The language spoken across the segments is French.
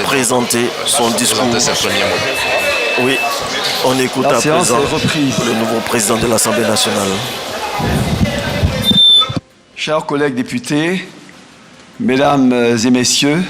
présenter son discours. Oui, on écoute à présent le nouveau président de l'Assemblée nationale. Chers collègues députés, mesdames et messieurs,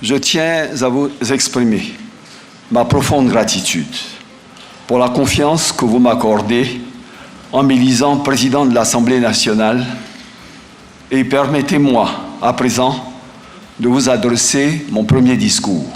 je tiens à vous exprimer ma profonde gratitude pour la confiance que vous m'accordez en m'élisant président de l'Assemblée nationale, et permettez-moi à présent de vous adresser mon premier discours.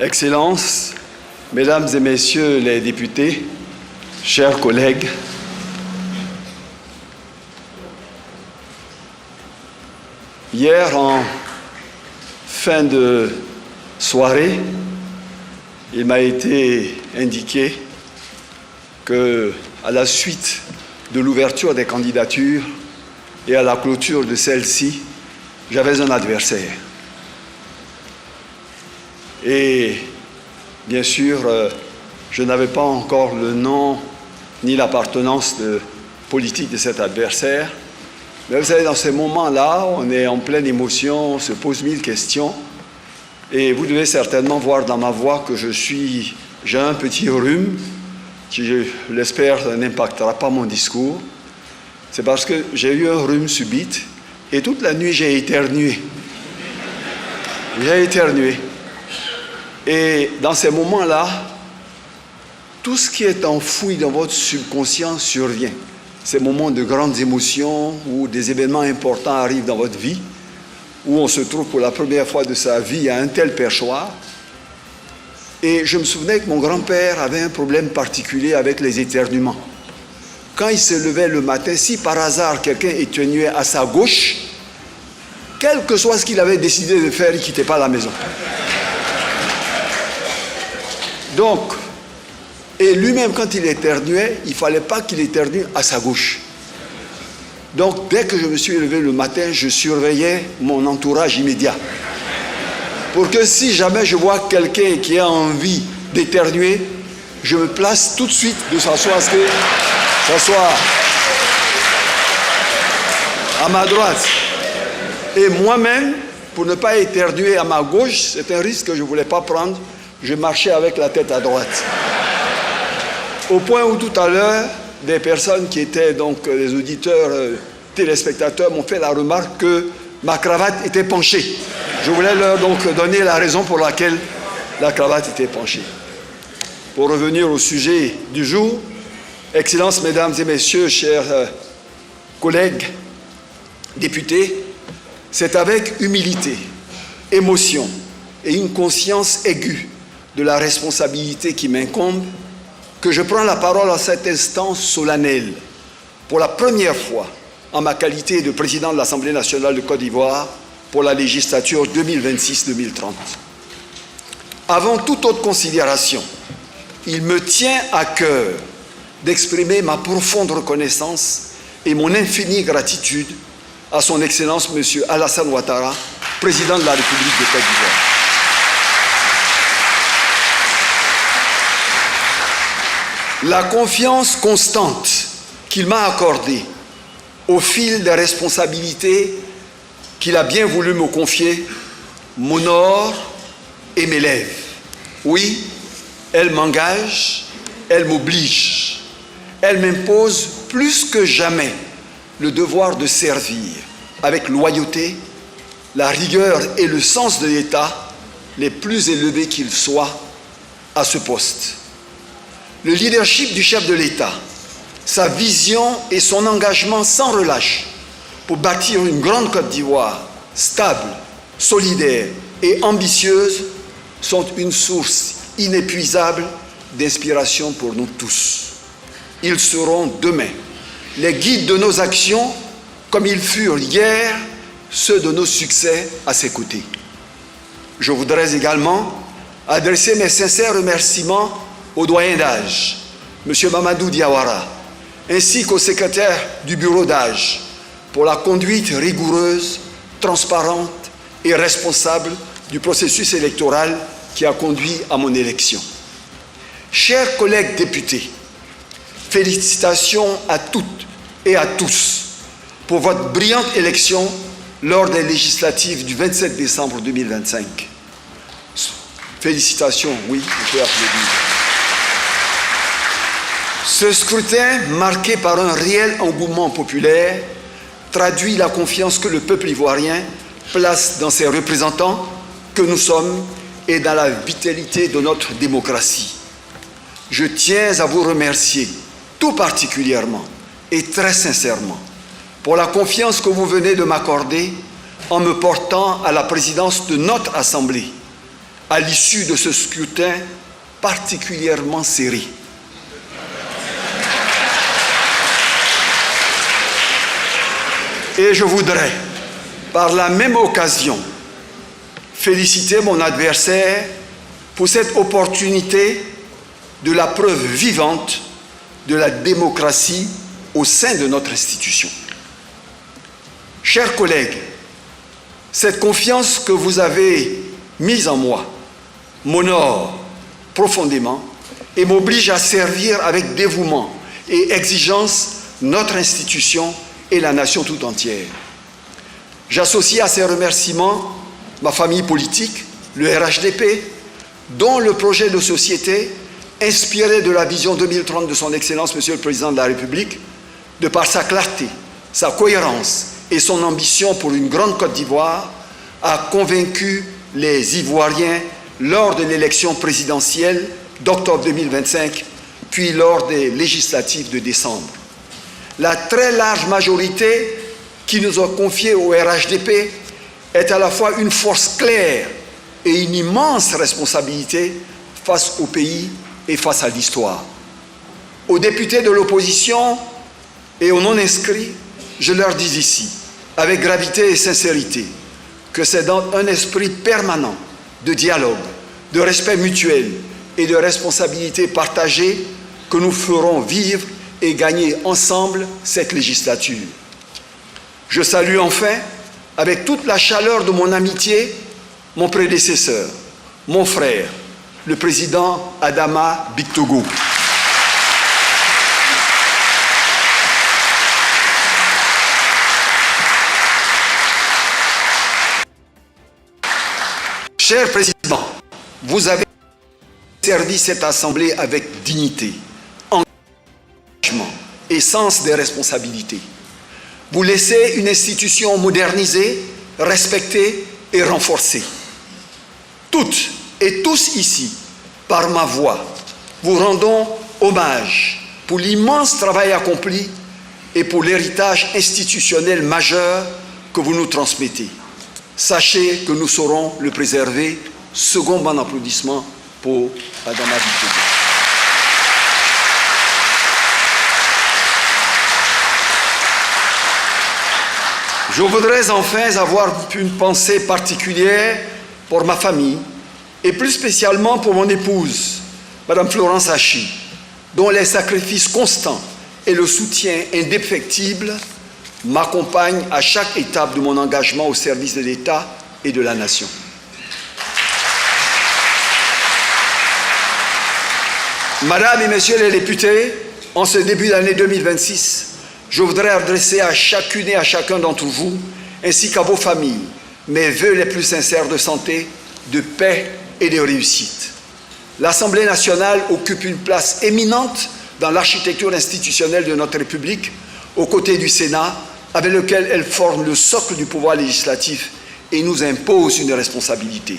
Excellences, Mesdames et Messieurs les députés, chers collègues, hier en fin de soirée, il m'a été indiqué que, à la suite de l'ouverture des candidatures et à la clôture de celle-ci, j'avais un adversaire. Et bien sûr, je n'avais pas encore le nom ni l'appartenance politique de cet adversaire. Mais vous savez, dans ces moments-là, on est en pleine émotion, on se pose mille questions. Et vous devez certainement voir dans ma voix que j'ai un petit rhume qui, je l'espère, n'impactera pas mon discours. C'est parce que j'ai eu un rhume subite et toute la nuit, j'ai éternué. J'ai éternué. Et dans ces moments-là, tout ce qui est enfoui dans votre subconscient survient. Ces moments de grandes émotions où des événements importants arrivent dans votre vie, où on se trouve pour la première fois de sa vie à un tel perchoir. Et je me souvenais que mon grand-père avait un problème particulier avec les éternuements. Quand il se levait le matin, si par hasard quelqu'un éternuait à sa gauche, quel que soit ce qu'il avait décidé de faire, il ne quittait pas la maison. Donc, et lui-même, quand il éternuait, il ne fallait pas qu'il éternue à sa gauche. Donc, dès que je me suis levé le matin, je surveillais mon entourage immédiat. Pour que si jamais je vois quelqu'un qui a envie d'éternuer, je me place tout de suite de s'asseoir, à ce que ça soit à ma droite. Et moi-même, pour ne pas éternuer à ma gauche, c'est un risque que je ne voulais pas prendre, je marchais avec la tête à droite. Au point où tout à l'heure, des personnes qui étaient donc des auditeurs, téléspectateurs, m'ont fait la remarque que ma cravate était penchée. Je voulais leur donc donner la raison pour laquelle la cravate était penchée. Pour revenir au sujet du jour, Excellences, Mesdames et Messieurs, chers collègues députés, c'est avec humilité, émotion et une conscience aiguë de la responsabilité qui m'incombe que je prends la parole à cet instant solennel pour la première fois en ma qualité de président de l'Assemblée nationale de Côte d'Ivoire pour la législature 2026-2030. Avant toute autre considération, il me tient à cœur d'exprimer ma profonde reconnaissance et mon infinie gratitude à son Excellence M. Alassane Ouattara, président de la République de Côte d'Ivoire. La confiance constante qu'il m'a accordée au fil des responsabilités qu'il a bien voulu me confier m'honore et m'élève. Oui, elle m'engage, elle m'oblige, elle m'impose plus que jamais le devoir de servir avec loyauté, la rigueur et le sens de l'État les plus élevés qu'ils soient à ce poste. Le leadership du chef de l'État, sa vision et son engagement sans relâche pour bâtir une grande Côte d'Ivoire stable, solidaire et ambitieuse sont une source inépuisable d'inspiration pour nous tous. Ils seront demain les guides de nos actions comme ils furent hier ceux de nos succès à ses côtés. Je voudrais également adresser mes sincères remerciements au doyen d'âge, M. Mamadou Diawara, ainsi qu'au secrétaire du bureau d'âge pour la conduite rigoureuse, transparente et responsable du processus électoral qui a conduit à mon élection. Chers collègues députés, félicitations à toutes et à tous pour votre brillante élection lors des législatives du 27 décembre 2025. Félicitations, oui, on peut applaudir. Ce scrutin, marqué par un réel engouement populaire, traduit la confiance que le peuple ivoirien place dans ses représentants que nous sommes et dans la vitalité de notre démocratie. Je tiens à vous remercier tout particulièrement et très sincèrement pour la confiance que vous venez de m'accorder en me portant à la présidence de notre Assemblée à l'issue de ce scrutin particulièrement serré. Et je voudrais, par la même occasion, féliciter mon adversaire pour cette opportunité de la preuve vivante de la démocratie au sein de notre institution. Chers collègues, cette confiance que vous avez mise en moi m'honore profondément et m'oblige à servir avec dévouement et exigence notre institution et la nation tout entière. J'associe à ces remerciements ma famille politique, le RHDP, dont le projet de société, inspiré de la vision 2030 de son Excellence, Monsieur le Président de la République, de par sa clarté, sa cohérence et son ambition pour une grande Côte d'Ivoire, a convaincu les Ivoiriens lors de l'élection présidentielle d'octobre 2025, puis lors des législatives de décembre. La très large majorité qui nous a confié au RHDP est à la fois une force claire et une immense responsabilité face au pays et face à l'histoire. Aux députés de l'opposition et aux non-inscrits, je leur dis ici, avec gravité et sincérité, que c'est dans un esprit permanent de dialogue, de respect mutuel et de responsabilité partagée que nous ferons vivre et gagner ensemble cette législature. Je salue enfin, avec toute la chaleur de mon amitié, mon prédécesseur, mon frère, le président Adama Bictogo. Cher Président, vous avez servi cette Assemblée avec dignité, engagement et sens des responsabilités. Vous laissez une institution modernisée, respectée et renforcée. Toutes et tous ici, par ma voix, vous rendons hommage pour l'immense travail accompli et pour l'héritage institutionnel majeur que vous nous transmettez. Sachez que nous saurons le préserver. Second bon applaudissement pour Adama Bictogo. Je voudrais enfin avoir une pensée particulière pour ma famille et plus spécialement pour mon épouse, Madame Florence Hachi, dont les sacrifices constants et le soutien indéfectible m'accompagnent à chaque étape de mon engagement au service de l'État et de la nation. Madame et Messieurs les députés, en ce début d'année 2026, je voudrais adresser à chacune et à chacun d'entre vous, ainsi qu'à vos familles, mes vœux les plus sincères de santé, de paix et de réussite. L'Assemblée nationale occupe une place éminente dans l'architecture institutionnelle de notre République, aux côtés du Sénat, avec lequel elle forme le socle du pouvoir législatif et nous impose une responsabilité.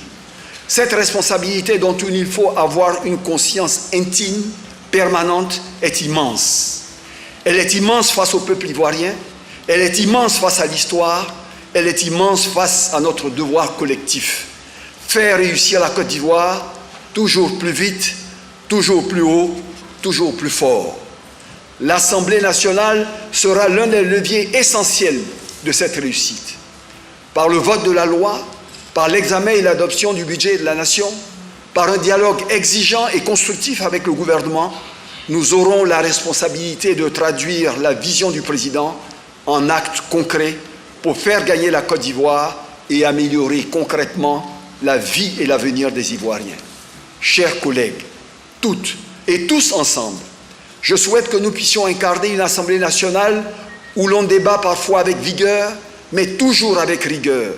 Cette responsabilité dont il faut avoir une conscience intime, permanente, est immense. Elle est immense face au peuple ivoirien, elle est immense face à l'histoire, elle est immense face à notre devoir collectif. Faire réussir la Côte d'Ivoire toujours plus vite, toujours plus haut, toujours plus fort. L'Assemblée nationale sera l'un des leviers essentiels de cette réussite. Par le vote de la loi, par l'examen et l'adoption du budget de la nation, par un dialogue exigeant et constructif avec le gouvernement, nous aurons la responsabilité de traduire la vision du président en actes concrets pour faire gagner la Côte d'Ivoire et améliorer concrètement la vie et l'avenir des Ivoiriens. Chers collègues, toutes et tous ensemble, je souhaite que nous puissions incarner une Assemblée nationale où l'on débat parfois avec vigueur, mais toujours avec rigueur,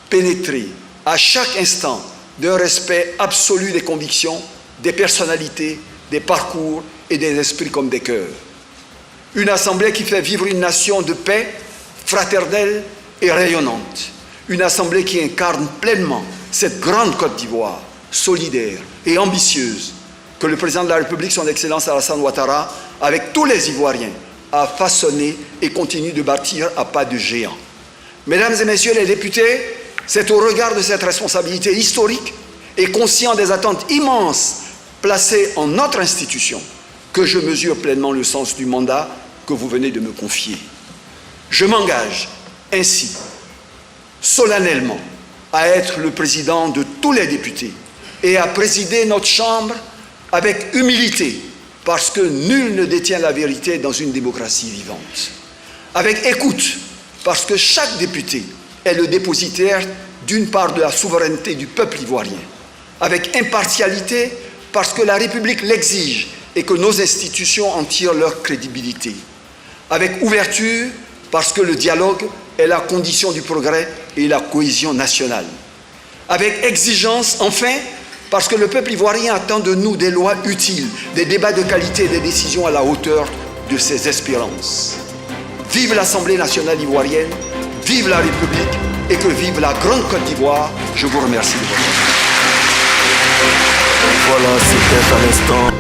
pénétré à chaque instant d'un respect absolu des convictions, des personnalités, des parcours et des esprits comme des cœurs. Une Assemblée qui fait vivre une nation de paix, fraternelle et rayonnante. Une Assemblée qui incarne pleinement cette grande Côte d'Ivoire, solidaire et ambitieuse, que le président de la République, son Excellence Alassane Ouattara, avec tous les Ivoiriens, a façonné et continue de bâtir à pas de géant. Mesdames et messieurs les députés, c'est au regard de cette responsabilité historique et conscient des attentes immenses placées en notre institution que je mesure pleinement le sens du mandat que vous venez de me confier. Je m'engage ainsi solennellement à être le président de tous les députés et à présider notre Chambre avec humilité, parce que nul ne détient la vérité dans une démocratie vivante. Avec écoute, parce que chaque député est le dépositaire d'une part de la souveraineté du peuple ivoirien. Avec impartialité, parce que la République l'exige et que nos institutions en tirent leur crédibilité. Avec ouverture, parce que le dialogue est la condition du progrès et la cohésion nationale. Avec exigence, enfin, parce que le peuple ivoirien attend de nous des lois utiles, des débats de qualité et des décisions à la hauteur de ses espérances. Vive l'Assemblée nationale ivoirienne, vive la République et que vive la grande Côte d'Ivoire. Je vous remercie de votre attention. Voilà, c'était à l'instant